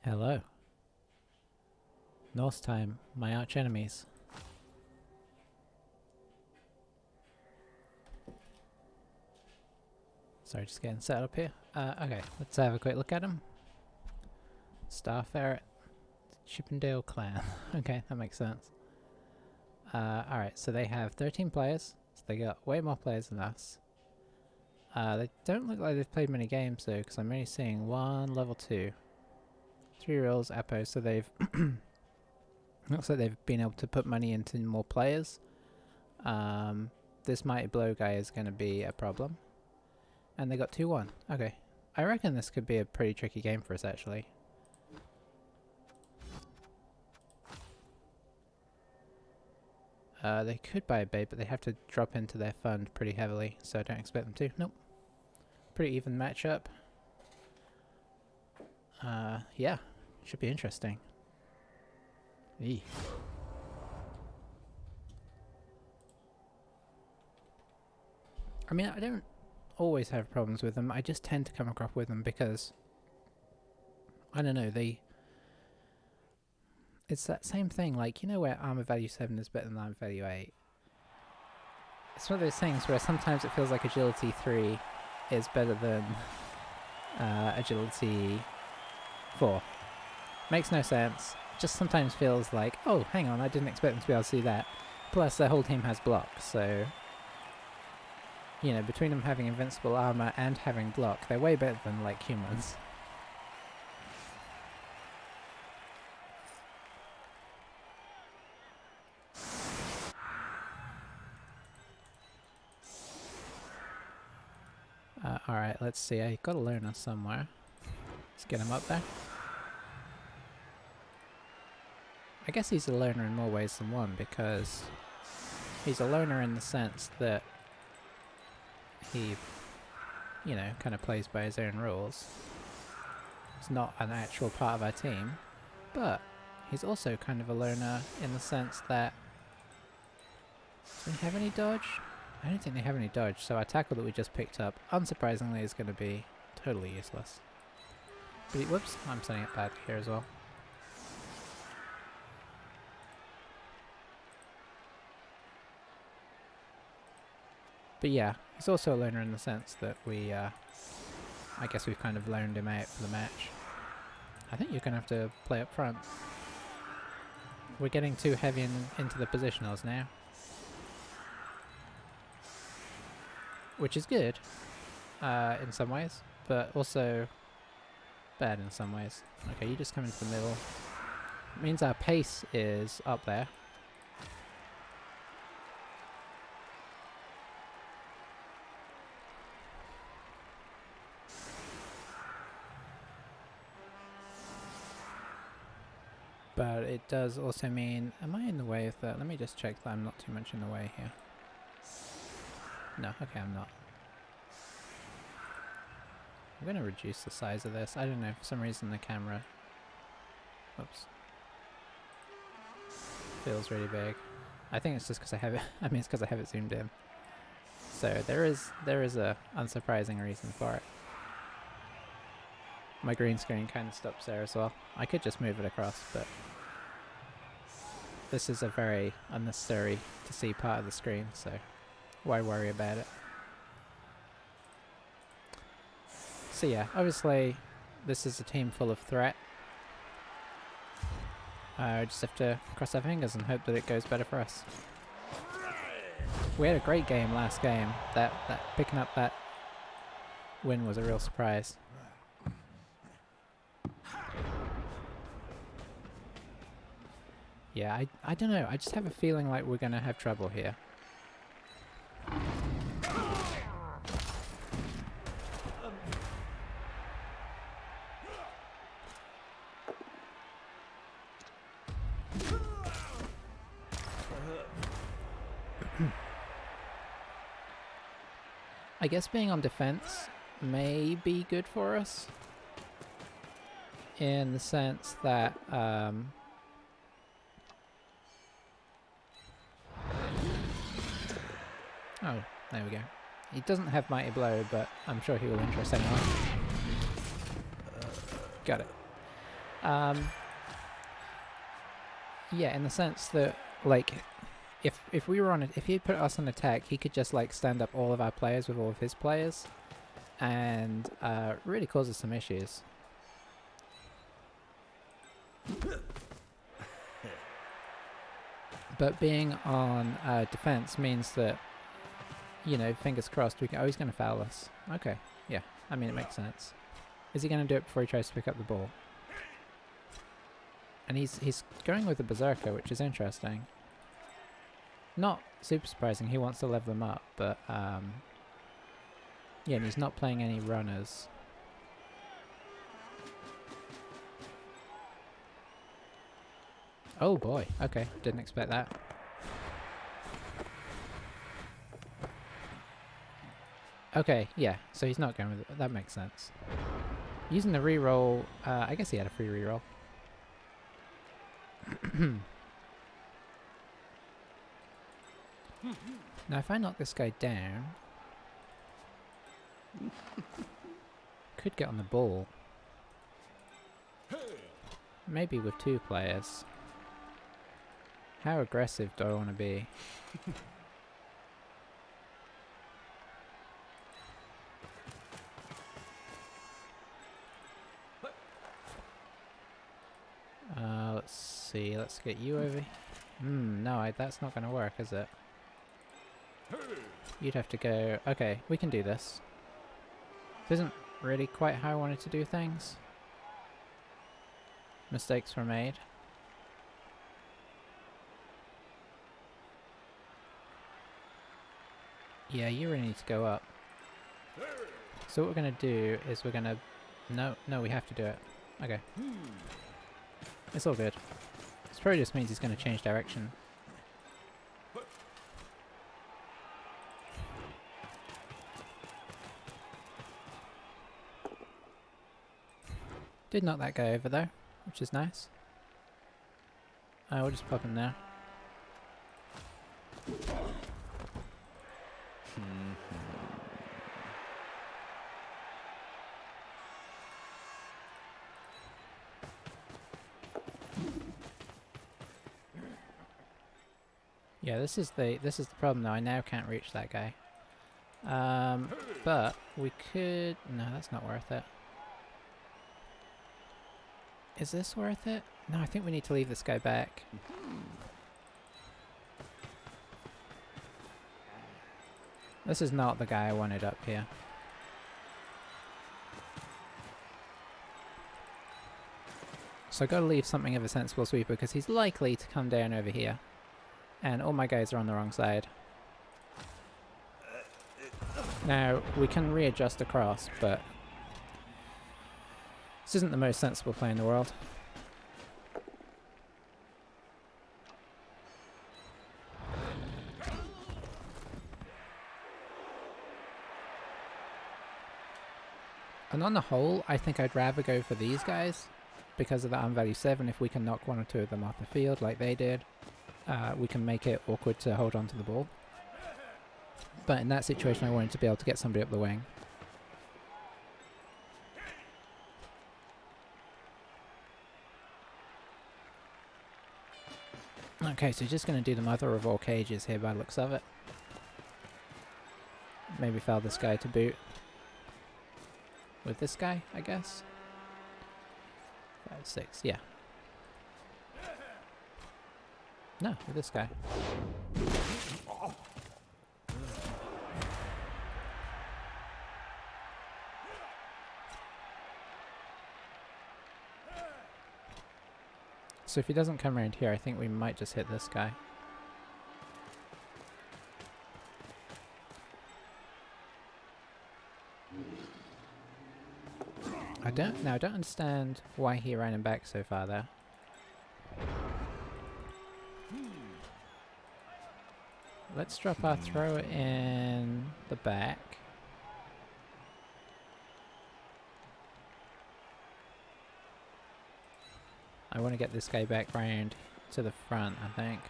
Hello. Norse time, my arch enemies. Sorry, just getting set up here. Okay, let's have a quick look at them. Star Ferret, Chippendale clan. Okay, that makes sense. Alright, so they have 13 players, so they got way more players than us. They don't look like they've played many games though, because I'm only seeing one level 2. 3 rolls, Apo, so they've looks like they've been able to put money into more players. This Mighty Blow guy is going to be a problem. And they got 2-1. Okay. I reckon this could be a pretty tricky game for us actually. They could buy a bait, but they have to drop into their fund pretty heavily, so I don't expect them to. Nope. Pretty even matchup. Yeah. Should be interesting. Eee. I mean, I don't always have problems with them. I just tend to come across with them because I don't know, it's that same thing, like, you know where armor value 7 is better than armor value 8? It's one of those things where sometimes it feels like agility 3 is better than agility 4. Makes no sense. Just sometimes feels like, oh, hang on, I didn't expect them to be able to do that. Plus, their whole team has block, so you know, between them having invincible armor and having block, they're way better than, like, humans. Alright, let's see. I got a loner somewhere. Let's get him up there. I guess he's a loner in more ways than one, because he's a loner in the sense that he, you know, kind of plays by his own rules. He's not an actual part of our team, but he's also kind of a loner in the sense that... Do they have any dodge? I don't think they have any dodge, so our tackle that we just picked up, unsurprisingly, is going to be totally useless. But whoops, I'm setting it back here as well. But yeah, he's also a loner in the sense that we, I guess we've kind of loaned him out for the match. I think you're going to have to play up front. We're getting too heavy into the positionals now. Which is good, in some ways, but also bad in some ways. Okay, you just come into the middle. It means our pace is up there. But it does also mean... Am I in the way of that? Let me just check that I'm not too much in the way here. No, okay, I'm not. I'm going to reduce the size of this. I don't know, for some reason the camera... Whoops. Feels really big. I think it's just because I have it... I mean, it's because I have it zoomed in. So there is a unsurprising reason for it. My green screen kind of stops there as well. I could just move it across, but... This is a very unnecessary to see part of the screen, so why worry about it? So yeah, obviously this is a team full of threat. I just have to cross our fingers and hope that it goes better for us. We had a great game last game. That picking up that win was a real surprise. Yeah, I don't know. I just have a feeling like we're gonna have trouble here. I guess being on defense may be good for us, in the sense that oh, there we go. He doesn't have Mighty Blow, but I'm sure he will interest anyone. Got it. Um, yeah, in the sense that, like, if we were on it, if he put us on attack, he could just like stand up all of our players with all of his players, and really causes some issues. But being on defense means that, you know, fingers crossed, we can. Oh, he's going to foul us. Okay, yeah. I mean, it makes sense. Is he going to do it before he tries to pick up the ball? And he's going with the berserker, which is interesting. Not super surprising. He wants to level them up, but yeah, and he's not playing any runners. Oh boy. Okay, didn't expect that. Okay, yeah. So he's not going with it. That makes sense. Using the reroll. I guess he had a free reroll. Now, if I knock this guy down, could get on the ball. Maybe with 2 players. How aggressive do I want to be? Let's see. Let's get you over here. No, that's not going to work, is it? You'd have to go... Okay, we can do this. This isn't really quite how I wanted to do things. Mistakes were made. Yeah, you really need to go up. So what we're going to do is we're going to... No, we have to do it. Okay. It's all good. This probably just means he's going to change direction. Did knock that guy over though, which is nice. We'll just pop him now. Yeah, this is the problem though. I now can't reach that guy. But we could... No, that's not worth it. Is this worth it? No, I think we need to leave this guy back. This is not the guy I wanted up here. So I've got to leave something of a sensible sweeper because he's likely to come down over here. And all my guys are on the wrong side. Now, we can readjust across, but this isn't the most sensible play in the world. And on the whole, I think I'd rather go for these guys because of that on value 7. If we can knock 1 or 2 of them off the field like they did, we can make it awkward to hold on to the ball. But in that situation, I wanted to be able to get somebody up the wing. Okay, so just going to do the mother of all cages here by the looks of it. Maybe foul this guy to boot. With this guy, I guess. 5, 6, yeah. No, with this guy. So if he doesn't come around here, I think we might just hit this guy. I don't understand why he ran him back so far there. Let's drop our thrower in the back. I want to get this guy back round to the front, I think.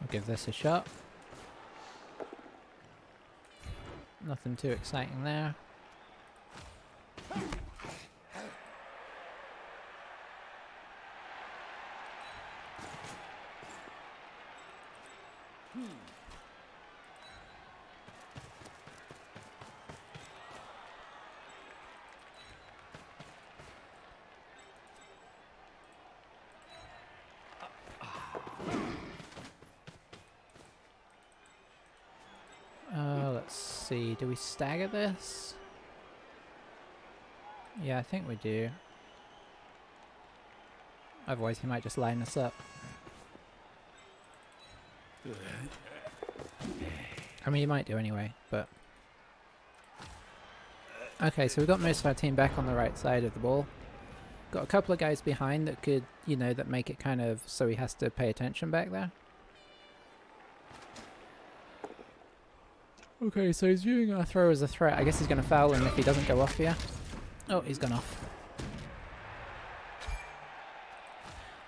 I'll give this a shot. Nothing too exciting there. Let's see, do we stagger this? Yeah, I think we do. Otherwise he might just line us up. I mean, he might do anyway, but... Okay, so we've got most of our team back on the right side of the ball. Got a couple of guys behind that could, you know, that make it kind of so he has to pay attention back there. Okay, so he's viewing our throw as a threat. I guess he's going to foul him if he doesn't go off here. Oh, he's gone off.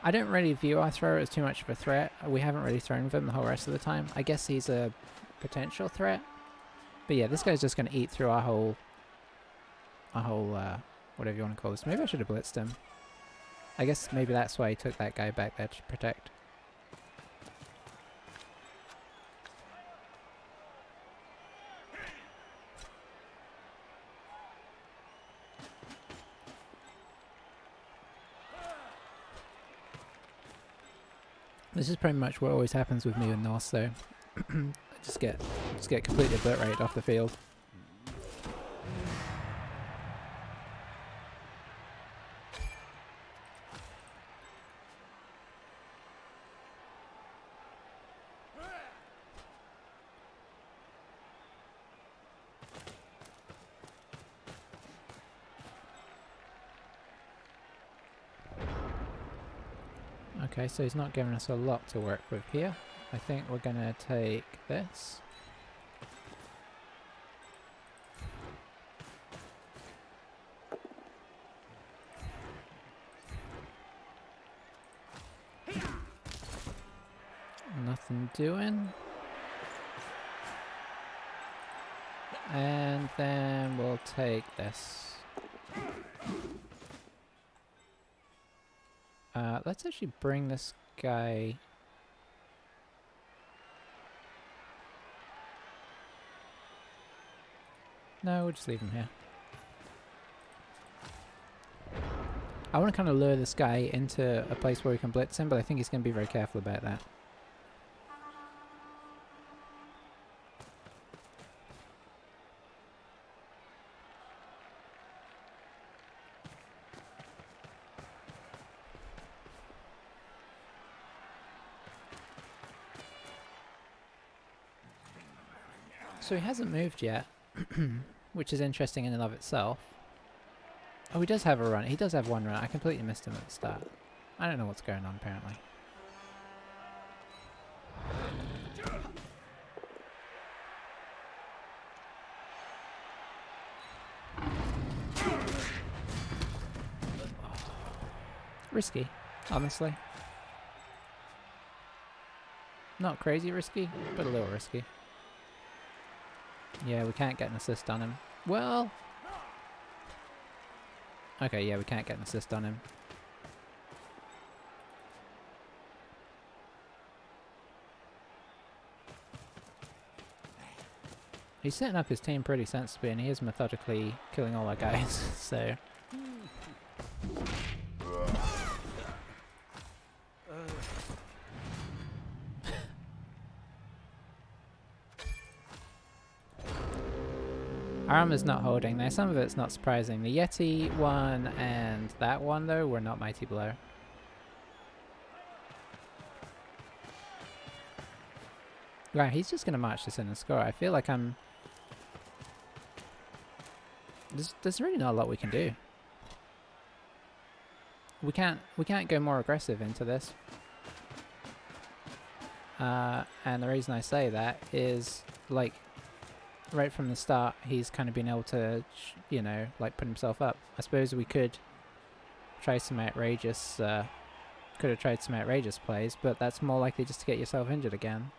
I don't really view our thrower as too much of a threat. We haven't really thrown with him the whole rest of the time. I guess he's a potential threat. But yeah, this guy's just going to eat through our whole, whatever you want to call this. Maybe I should have blitzed him. I guess maybe that's why he took that guy back there to protect. This is pretty much what always happens with me in Norse, though. I just get completely obliterated off the field. Okay, so he's not giving us a lot to work with here. I think we're gonna take this. Nothing doing. And then we'll take this. Let's actually bring this guy... No, we'll just leave him here. I want to kind of lure this guy into a place where we can blitz him, but I think he's going to be very careful about that. So he hasn't moved yet, which is interesting in and of itself. Oh, he does have a run. He does have one run. I completely missed him at the start. I don't know what's going on, apparently. Risky, honestly. Not crazy risky, but a little risky. Yeah, we can't get an assist on him. Well... Okay, yeah, we can't get an assist on him. He's setting up his team pretty sensibly, and he is methodically killing all our guys, so... Our armor's not holding. Now, some of it's not surprising. The Yeti one and that one, though, were not mighty blow. Right, he's just going to march this in and score. I feel like I'm... There's really not a lot we can do. We can't go more aggressive into this. And the reason I say that is, like... Right from the start, he's kind of been able to, you know, like put himself up. I suppose we could try some outrageous could have tried some outrageous plays, but that's more likely just to get yourself injured again.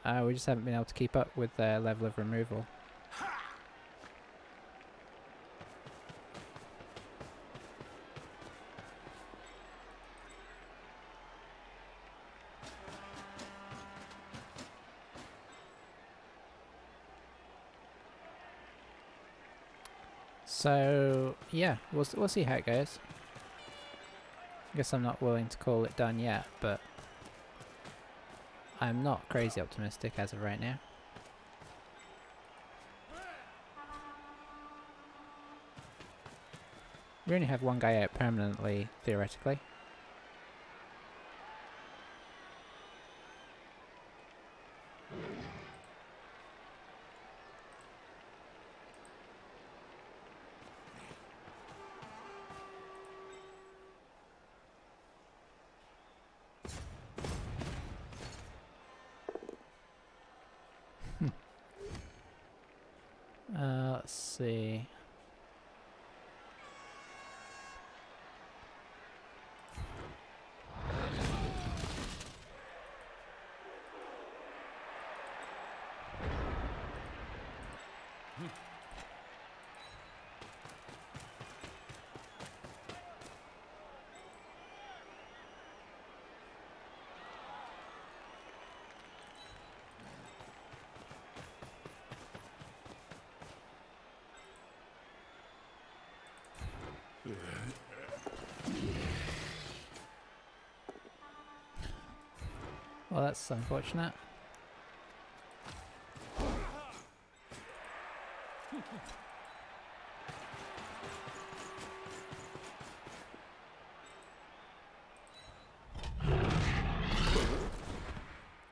We just haven't been able to keep up with their level of removal. So yeah, we'll see how it goes. I guess I'm not willing to call it done yet, but I'm not crazy optimistic as of right now. We only have one guy out permanently, theoretically. Let's see. Well, that's unfortunate.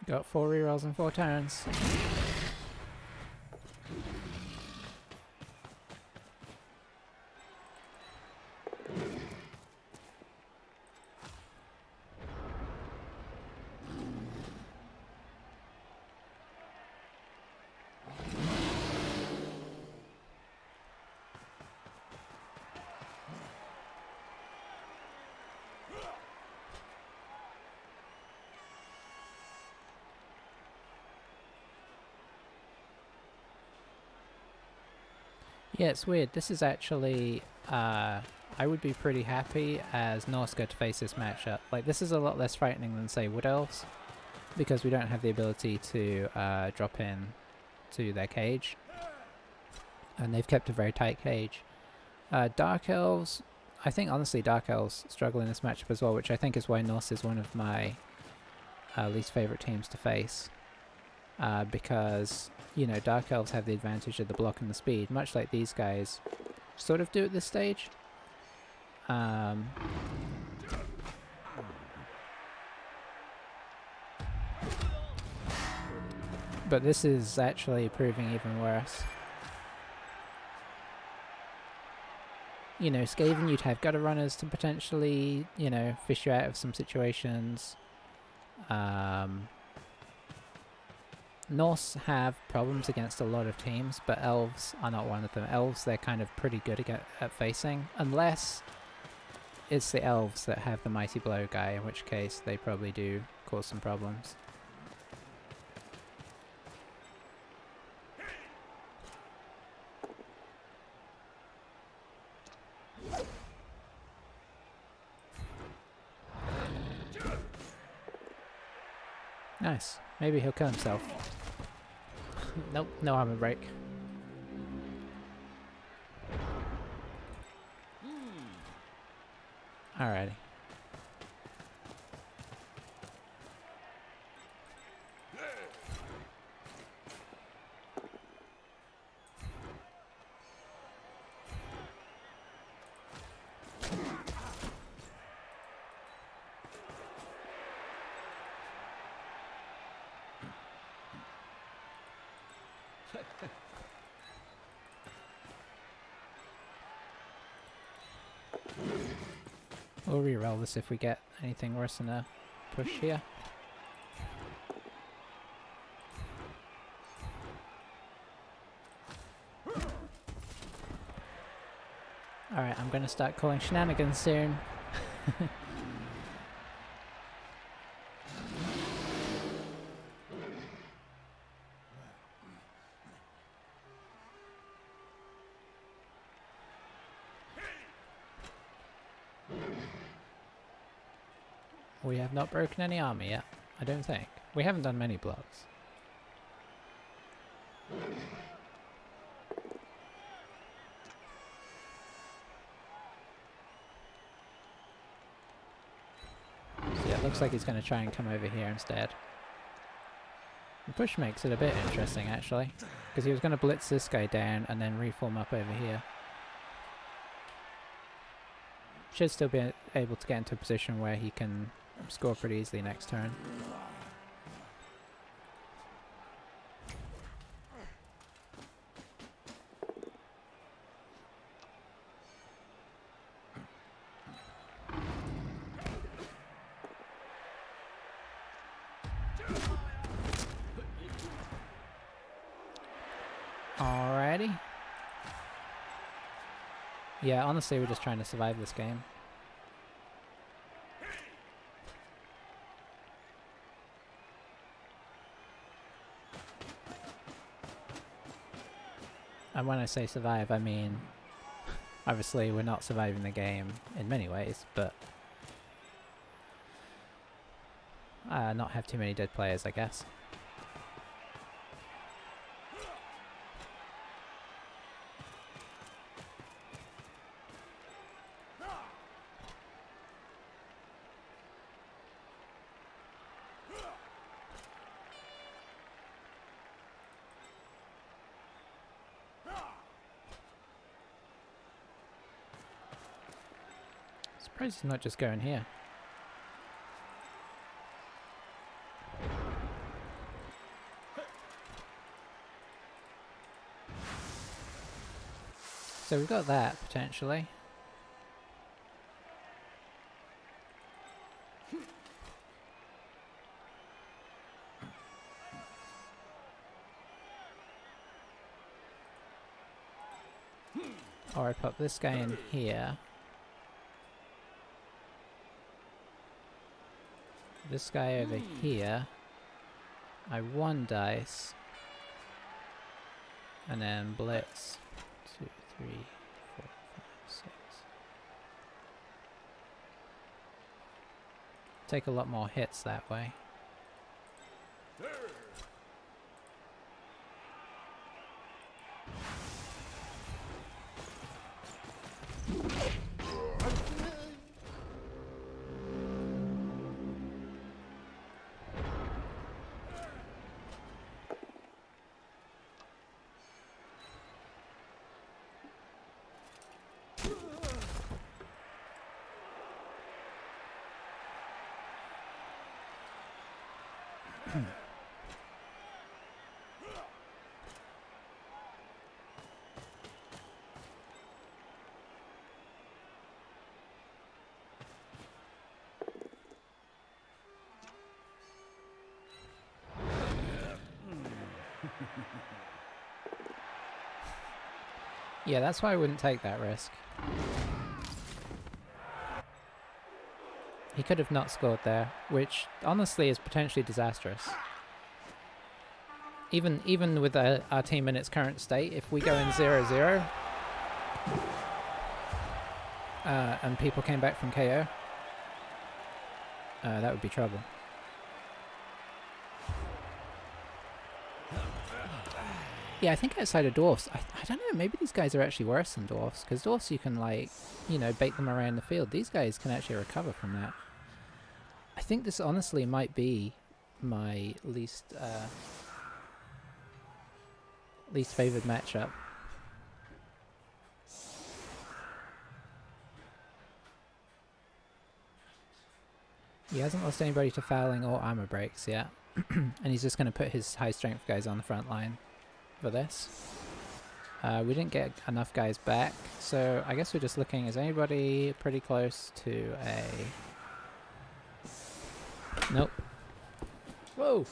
Got 4 rerolls and 4 turns. Yeah, it's weird. This is actually, I would be pretty happy as Norse go to face this matchup. Like, this is a lot less frightening than, say, Wood Elves, because we don't have the ability to drop in to their cage, and they've kept a very tight cage. Dark Elves, I think honestly Dark Elves struggle in this matchup as well, which I think is why Norse is one of my least favourite teams to face. Because, you know, Dark Elves have the advantage of the block and the speed, much like these guys sort of do at this stage. But this is actually proving even worse. You know, Skaven, you'd have gutter runners to potentially, you know, fish you out of some situations. Norse have problems against a lot of teams, but Elves are not one of them. Elves, they're kind of pretty good at facing, unless it's the Elves that have the Mighty Blow guy, in which case they probably do cause some problems. Nice. Maybe he'll kill himself. Nope, no armor break. Alrighty. We'll reroll this if we get anything worse than a push here. Alright, I'm gonna start calling shenanigans soon. We have not broken any armor yet, I don't think. We haven't done many blocks. So yeah, it looks like he's going to try and come over here instead. The push makes it a bit interesting actually, because he was going to blitz this guy down and then reform up over here. Should still be able to get into a position where he can score pretty easily next turn. Alrighty. Yeah, honestly, we're just trying to survive this game. And when I say survive, I mean, obviously we're not surviving the game in many ways, but not have too many dead players, I guess. Surprised he's not just going here. So we've got that, potentially. Or I pop this guy in here. This guy over here. I one dice. And then blitz. 2, 3, 4, 5, 6. Take a lot more hits that way. Yeah, that's why I wouldn't take that risk. He could have not scored there, which honestly is potentially disastrous. Even with our team in its current state, if we go in 0-0 and people came back from KO, that would be trouble. Yeah, I think outside of dwarfs, I don't know, maybe these guys are actually worse than dwarfs, because dwarfs you can, like, you know, bait them around the field. These guys can actually recover from that. I think this honestly might be my least favoured matchup. He hasn't lost anybody to fouling or armor breaks yet, and he's just going to put his high strength guys on the front line for this. We didn't get enough guys back, so I guess we're just looking, is anybody pretty close to a... Nope. Whoa!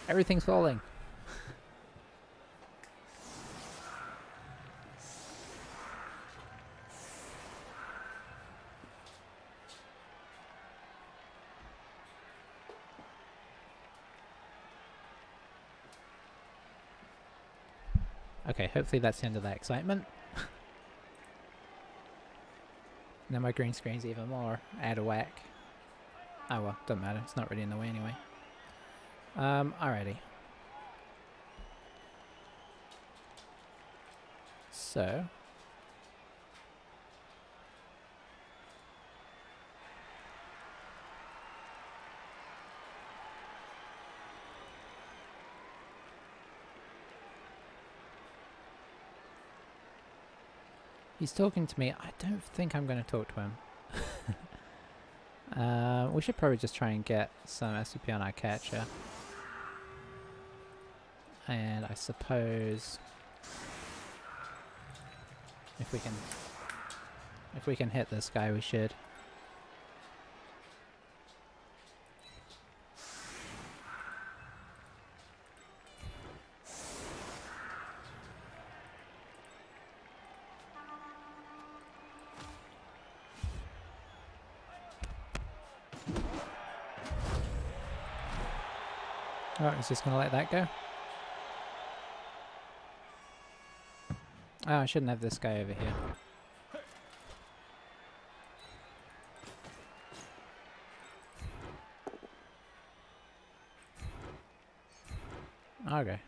Everything's falling. Okay, hopefully that's the end of that excitement. Now my green screen's even more out of whack. Oh well, doesn't matter. It's not really in the way anyway. Alrighty. So... he's talking to me. I don't think I'm going to talk to him. We should probably just try and get some SCP on our catcher. And I suppose if we can hit this guy, we should. Oh, he's just going to let that go. Oh, I shouldn't have this guy over here. Okay.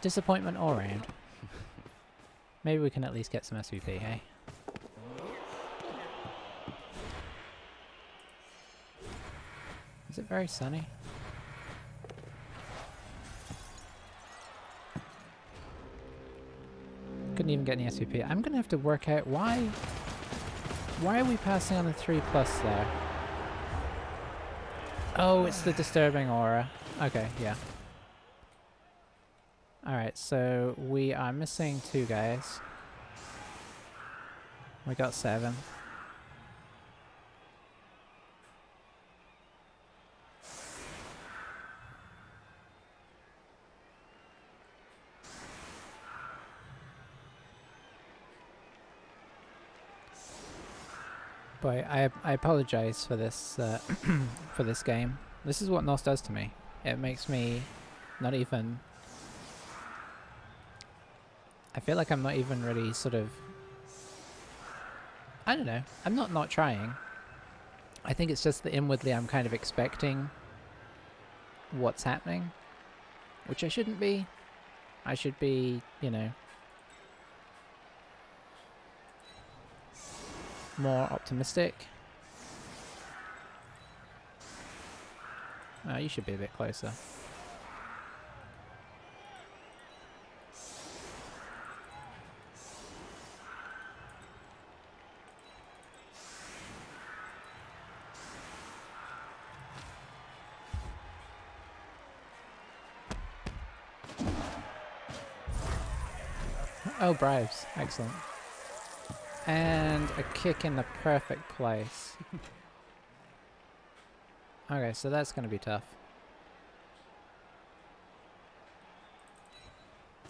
Disappointment all round. Maybe we can at least get some SVP, hey? Is it very sunny? Couldn't even get any SVP. I'm gonna have to work out why are we passing on the 3+ there? Oh, it's the disturbing aura. Okay, yeah. Alright, so we are missing 2 guys. We got 7. Boy, I apologize for this for this game. This is what Norse does to me. It makes me not even... I feel like I'm not even really sort of... I don't know. I'm not trying. I think it's just that inwardly I'm kind of expecting what's happening, which I shouldn't be. I should be, you know, more optimistic. Oh, you should be a bit closer. Oh, bribes. Excellent. And a kick in the perfect place. Okay, so that's going to be tough.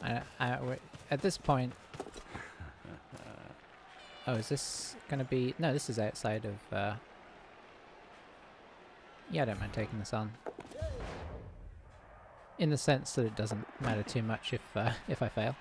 At this point... oh, is this going to be... no, this is outside of... yeah, I don't mind taking this on. In the sense that it doesn't matter too much if I fail.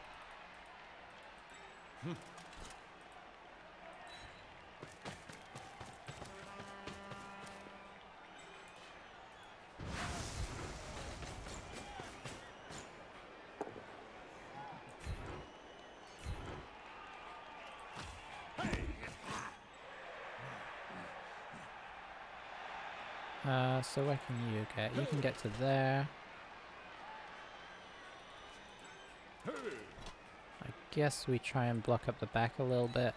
So where can you get? You can get to there. I guess we try and block up the back a little bit.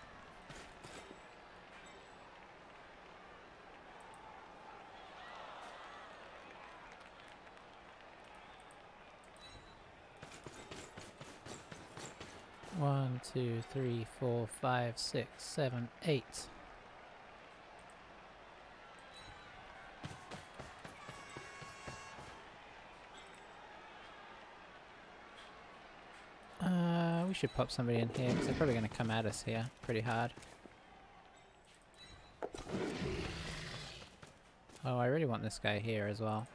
One, 2, 3, 4, 5, 6, 7, 8. We should pop somebody in here because they're probably going to come at us here pretty hard. Oh, I really want this guy here as well.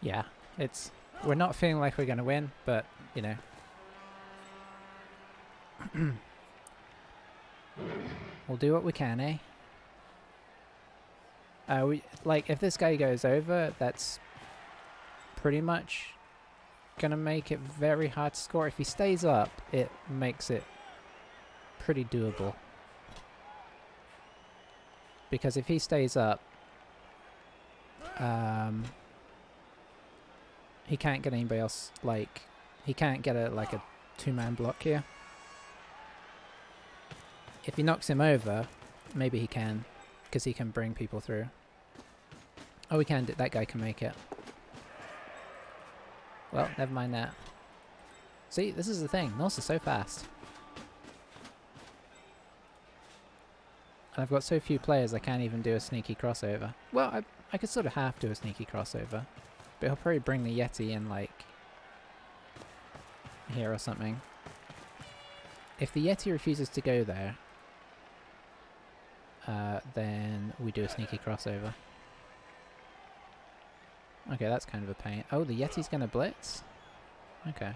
Yeah, it's... We're not feeling like we're going to win, but, you know. We'll do what we can, eh? Like, if this guy goes over, that's pretty much gonna make it very hard to score. If he stays up, it makes it pretty doable. Because if he stays up, he can't get anybody else, like, he can't get a two-man block here. If he knocks him over, maybe he can, because he can bring people through. Oh, he can. That guy can make it. Well, never mind that. See, this is the thing. Norse is so fast. And I've got so few players I can't even do a sneaky crossover. Well, I could sort of half do a sneaky crossover. But he'll probably bring the Yeti in, like, here or something. If the Yeti refuses to go there, then we do a sneaky crossover. Okay, that's kind of a pain. Oh, the Yeti's gonna blitz? Okay.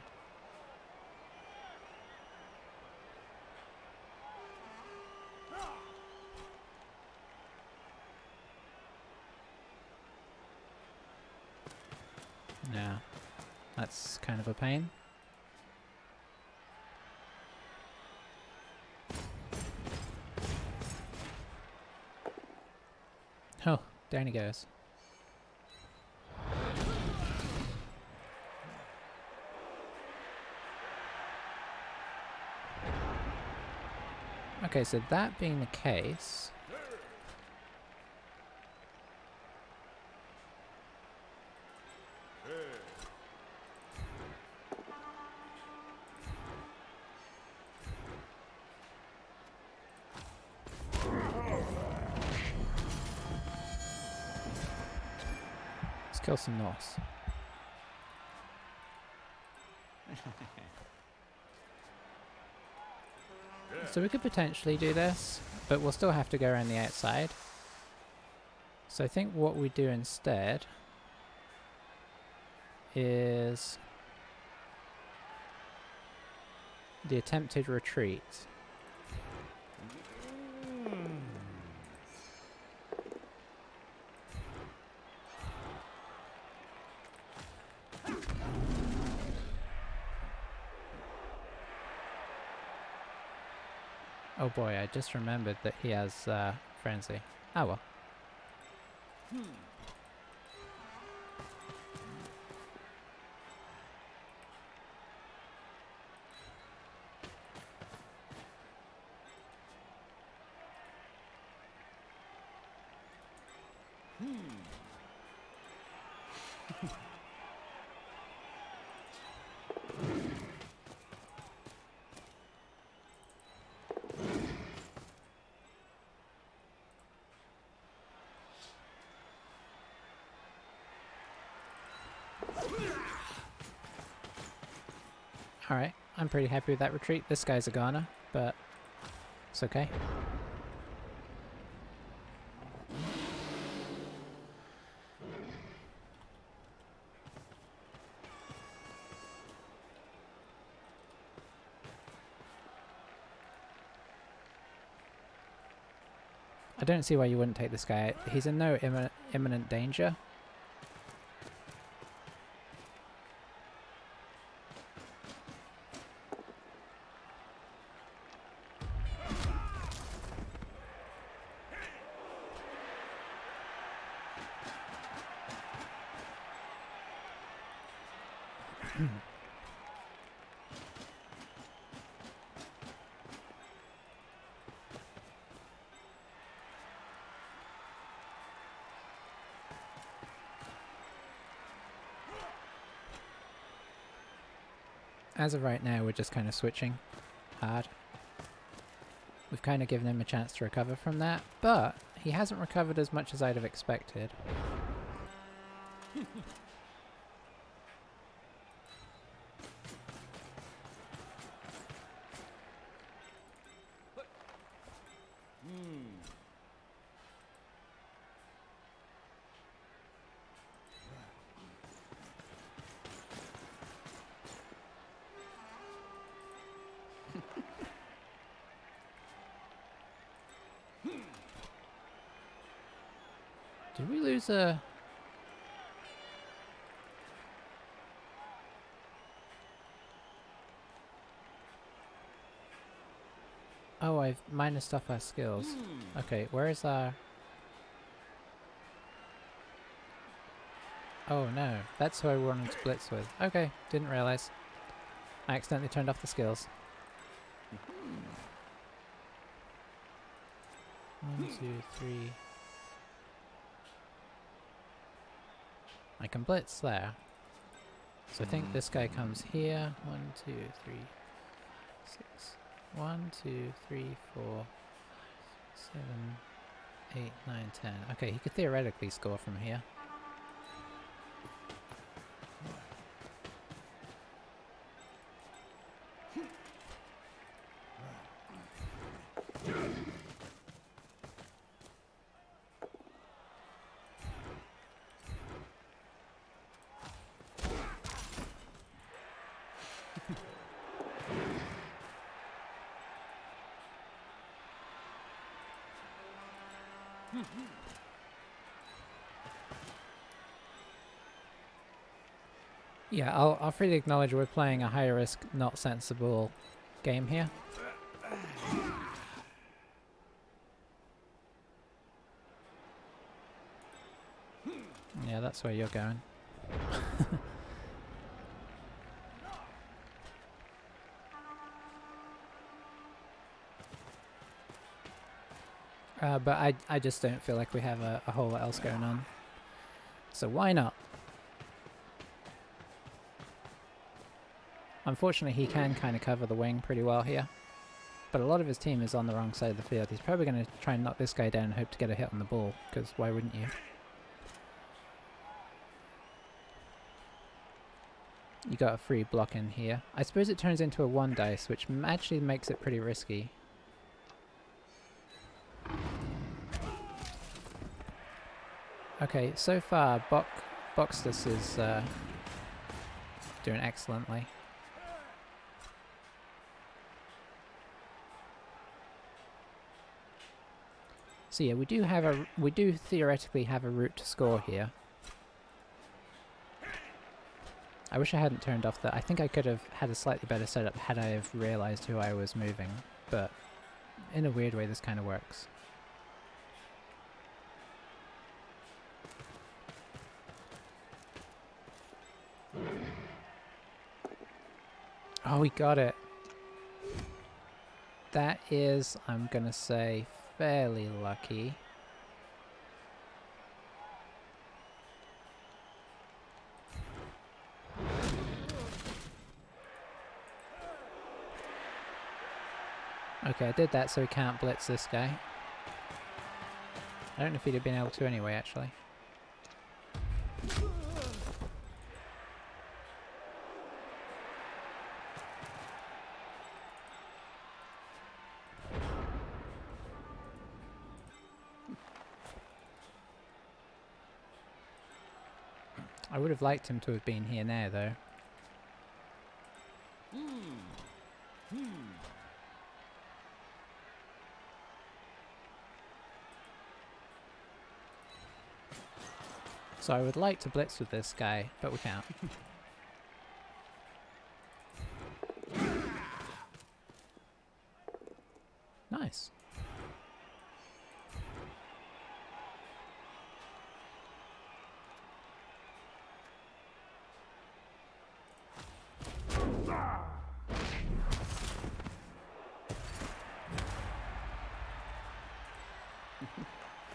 Yeah, that's kind of a pain. Oh, down he goes. Okay, so that being the case... Let's kill some Norse. So we could potentially do this, but we'll still have to go around the outside. So I think what we do instead is the attempted retreat. Oh boy, I just remembered that he has frenzy. Ah well. Alright, I'm pretty happy with that retreat. This guy's a goner, but it's okay. I don't see why you wouldn't take this guy out. He's in no imminent danger. As of right now, we're just kind of switching hard. We've kind of given him a chance to recover from that, but he hasn't recovered as much as I'd have expected. Did we lose a... Oh, I've minused off our skills. Okay, where is our... Oh no, that's who I wanted to blitz with. Okay, didn't realise. I accidentally turned off the skills. 1, 2, 3... I can blitz there. So I think this guy comes here. 1, 2, 3, 6. 1, 2, 3, 4, 7, 8, 9, 10. Okay, he could theoretically score from here. Yeah, I'll freely acknowledge we're playing a high risk, not sensible game here. Yeah, that's where you're going. But I just don't feel like we have a whole lot else going on. So why not? Unfortunately, he can kind of cover the wing pretty well here. But a lot of his team is on the wrong side of the field. He's probably going to try and knock this guy down and hope to get a hit on the ball, because why wouldn't you? You got a free block in here. I suppose it turns into a 1 dice, which actually makes it pretty risky. Okay, so far, Boxtus is doing excellently. So yeah, we do theoretically have a route to score here. I wish I hadn't turned off the... I think I could have had a slightly better setup had I have realised who I was moving, but in a weird way this kind of works. Oh, we got it. That is, I'm gonna say, fairly lucky. Okay, I did that so he can't blitz this guy. I don't know if he'd have been able to anyway, actually. I would have liked him to have been here now, though. So I would like to blitz with this guy, but we can't. Nice.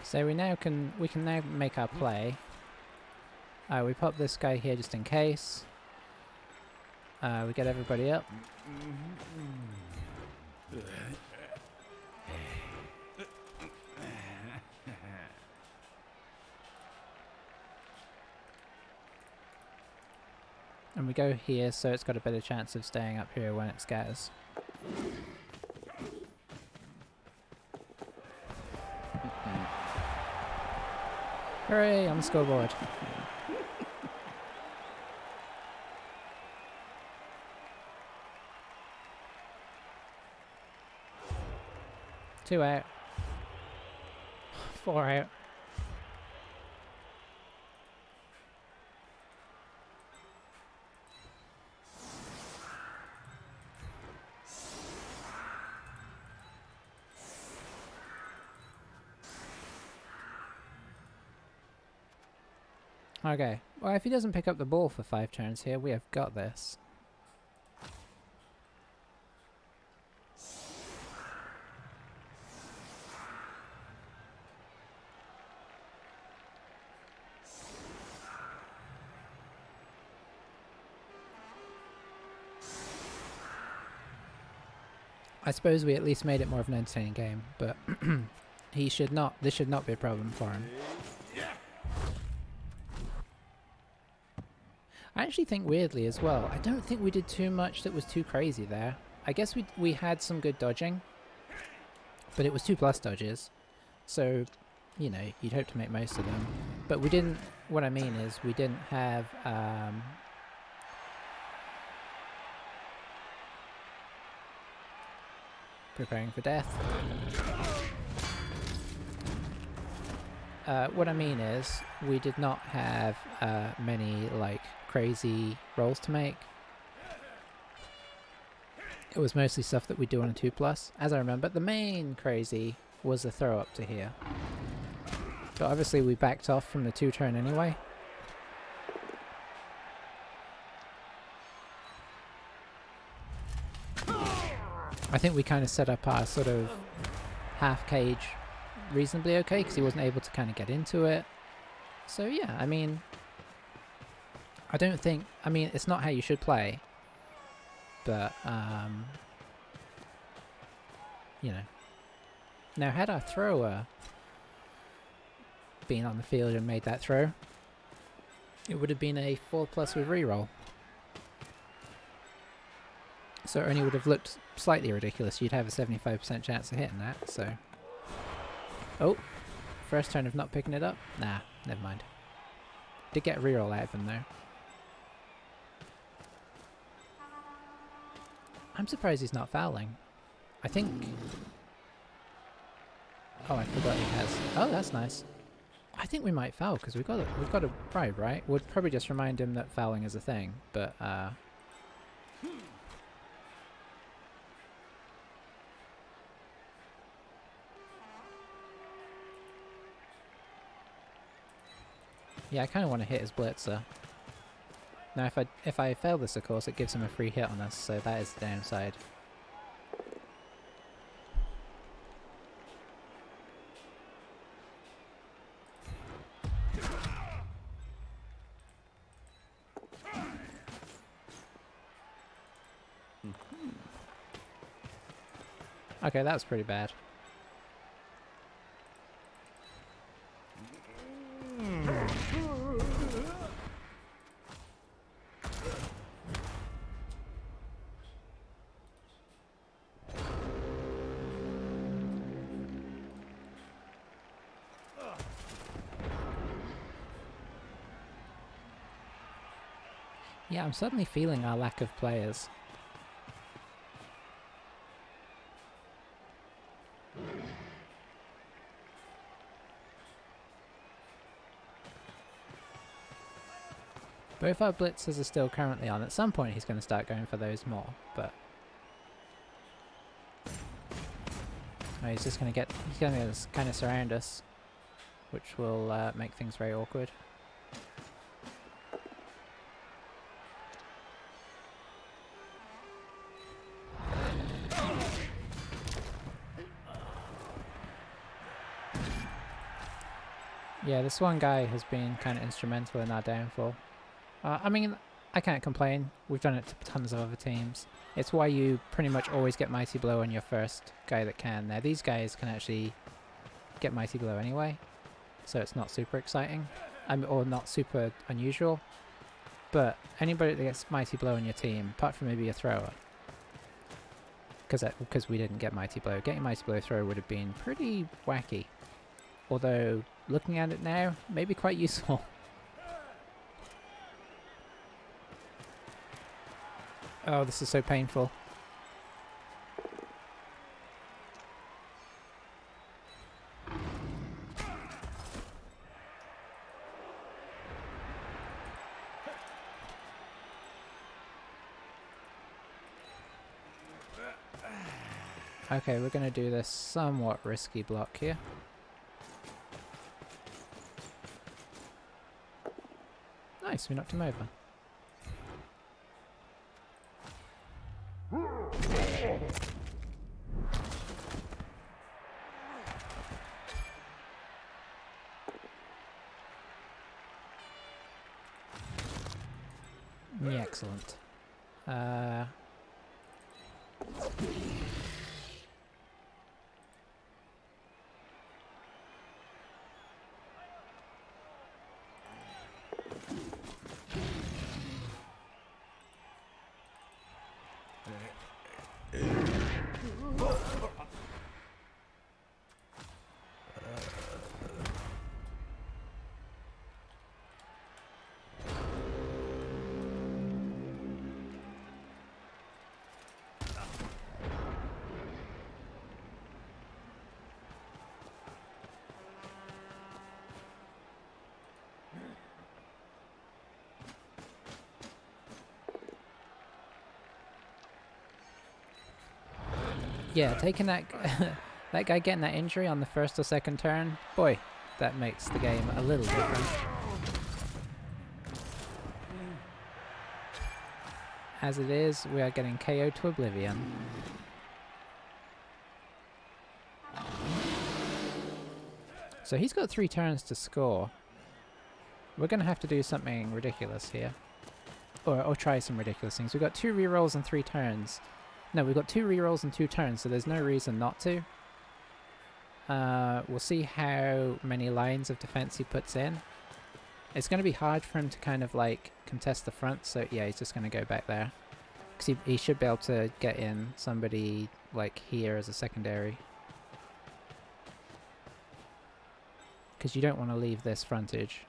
So we can now make our play. We pop this guy here just in case. We get everybody up. And we go here so it's got a better chance of staying up here when it scatters. Hooray, on the scoreboard. Two out. 4 out. Okay. Well, if he doesn't pick up the ball for 5 turns here, we have got this. I suppose we at least made it more of an entertaining game, but he should not. This should not be a problem for him. I actually think weirdly as well, I don't think we did too much that was too crazy there. I guess we had some good dodging, but it was 2+ dodges, so, you know, you'd hope to make most of them. But we didn't, what I mean is, we didn't have, preparing for death. What I mean is, we did not have many, like, crazy rolls to make. It was mostly stuff that we do on a 2+, as I remember. The main crazy was the throw up to here. But obviously we backed off from the 2 turn anyway. I think we kind of set up our sort of half cage reasonably okay, because he wasn't able to kind of get into it. So yeah, I mean, I don't think, I mean, it's not how you should play, but, you know. Now, had our thrower been on the field and made that throw, it would have been a 4+ with reroll. So it only would have looked slightly ridiculous. You'd have a 75% chance of hitting that, so. Oh, first turn of not picking it up? Nah, never mind. Did get a reroll out of him though. I'm surprised he's not fouling. I think... Oh, I forgot he has. Oh, that's nice. I think we might foul because we've got a bribe, right? We'll probably just remind him that fouling is a thing, but yeah, I kind of want to hit his blitzer. Now, if I fail this, of course, it gives him a free hit on us, so that is the downside. Okay, that was pretty bad. Yeah, I'm suddenly feeling our lack of players. Both our blitzers are still currently on. At some point he's going to start going for those more, but... Oh, he's just going to kind of surround us, which will make things very awkward. Yeah, this one guy has been kind of instrumental in our downfall. I mean, I can't complain. We've done it to tons of other teams. It's why you pretty much always get Mighty Blow on your first guy that can. Now, these guys can actually get Mighty Blow anyway, so it's not super exciting, or not super unusual. But anybody that gets Mighty Blow on your team, apart from maybe a thrower, because we didn't get Mighty Blow, getting Mighty Blow thrower would have been pretty wacky. Although, looking at it now, maybe quite useful. Oh, this is so painful. Okay, we're going to do this somewhat risky block here. nice, we knocked him over. Yeah, excellent. Yeah, taking that that guy getting that injury on the first or second turn, boy, that makes the game a little different. As it is, we are getting KO'd to oblivion. So he's got 3 turns to score. We're going to have to do something ridiculous here. Or try some ridiculous things. We've got 2 rerolls and 3 turns. No, we've got 2 rerolls and 2 turns, so there's no reason not to. We'll see how many lines of defense he puts in. It's going to be hard for him to kind of like contest the front, so yeah, he's just going to go back there. Because he should be able to get in somebody like here as a secondary. Because you don't want to leave this frontage.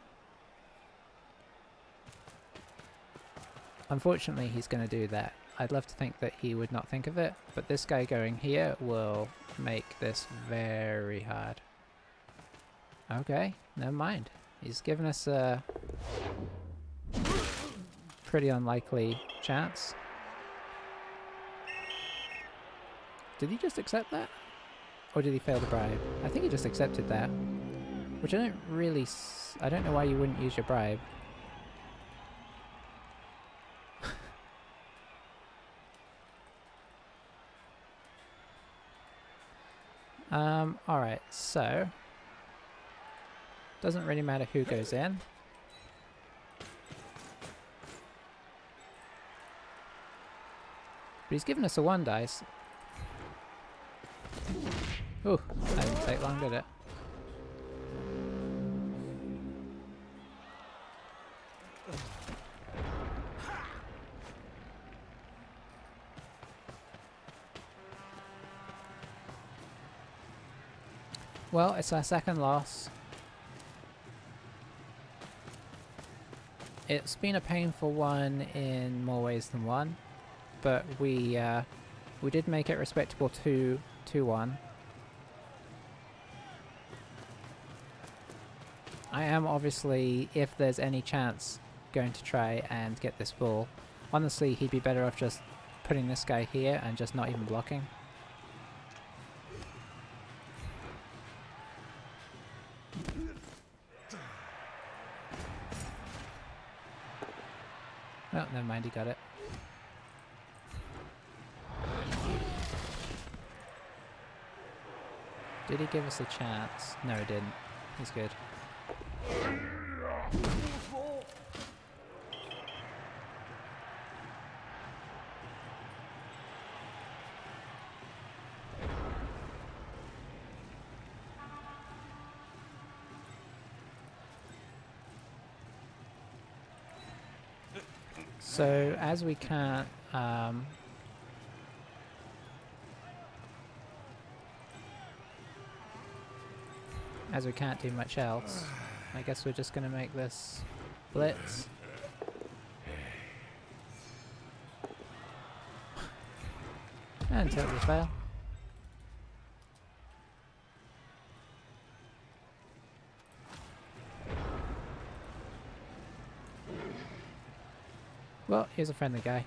Unfortunately, he's going to do that. I'd love to think that he would not think of it, but this guy going here will make this very hard. Okay, never mind. He's given us a pretty unlikely chance. Did he just accept that? Or did he fail the bribe? I think he just accepted that. Which I don't really... I don't know why you wouldn't use your bribe. Alright, so... Doesn't really matter who goes in. But he's given us a 1 dice. Ooh, that didn't take long, did it? Well, it's our second loss. It's been a painful one in more ways than one, but we did make it respectable 2-1. I am obviously, if there's any chance, going to try and get this ball. Honestly, he'd be better off just putting this guy here and just not even blocking. Oh, never mind, he got it. Did he give us a chance? No, he didn't. He's good. So, as we can't, do much else, I guess we're just going to make this blitz. And totally fail. Well, here's a friendly guy.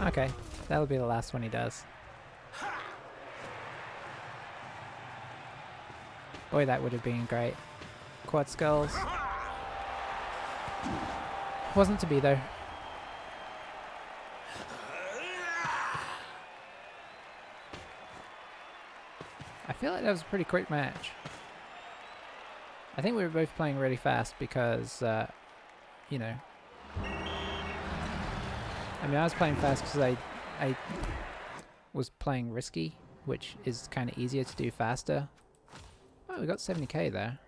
Okay, that'll be the last one he does. Boy, that would have been great. Quad skulls. Wasn't to be though. I feel like that was a pretty quick match. I think we were both playing really fast because, you know, I mean, I was playing fast because I was playing risky, which is kind of easier to do faster. Oh, we got 70k there.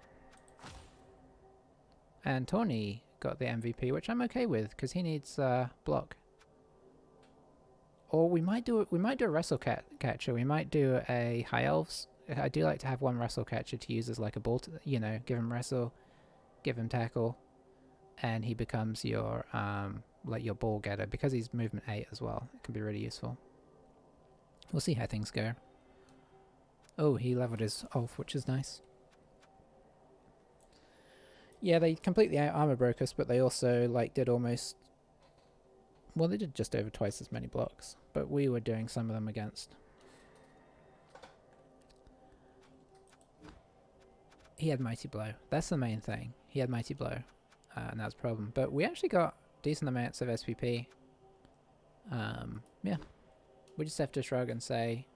And Tawny got the MVP, which I'm okay with because he needs block. Or we might do a wrestle catcher. We might do a high elves. I do like to have one wrestle catcher to use as like a ball. You know, give him wrestle, give him tackle, and he becomes your like your ball getter because he's movement 8 as well. It can be really useful. We'll see how things go. Oh, he leveled his Ulf, which is nice. Yeah, they completely out armor broke us, but they also like did almost. Well, they did just over twice as many blocks, but we were doing some of them against. He had Mighty Blow. That's the main thing. He had Mighty Blow, and that was a problem. But we actually got decent amounts of SPP. Yeah. We just have to shrug and say,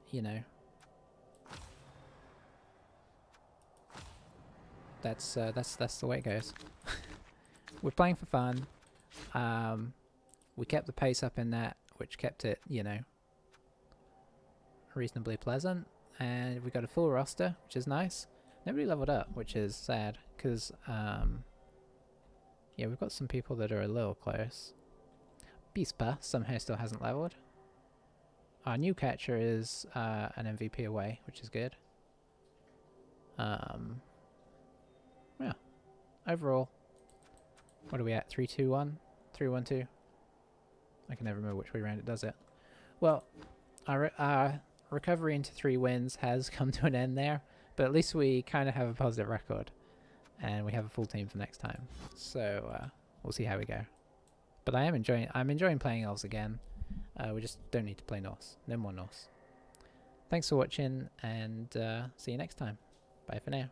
you know, that's the way it goes. We're playing for fun. We kept the pace up in that, which kept it, you know, reasonably pleasant. And we got a full roster, which is nice. Nobody leveled up, which is sad, because, yeah, we've got some people that are a little close. Beastpa somehow still hasn't leveled. Our new catcher is an MVP away, which is good. Yeah. Overall, what are we at? 3-2-1? 3-1-2? I can never remember which way around it does it. Well, our recovery into 3 wins has come to an end there, but at least we kind of have a positive record, and we have a full team for next time. So we'll see how we go. But I'm enjoying playing elves again. We just don't need to play Norse. No more Norse. Thanks for watching, and see you next time. Bye for now.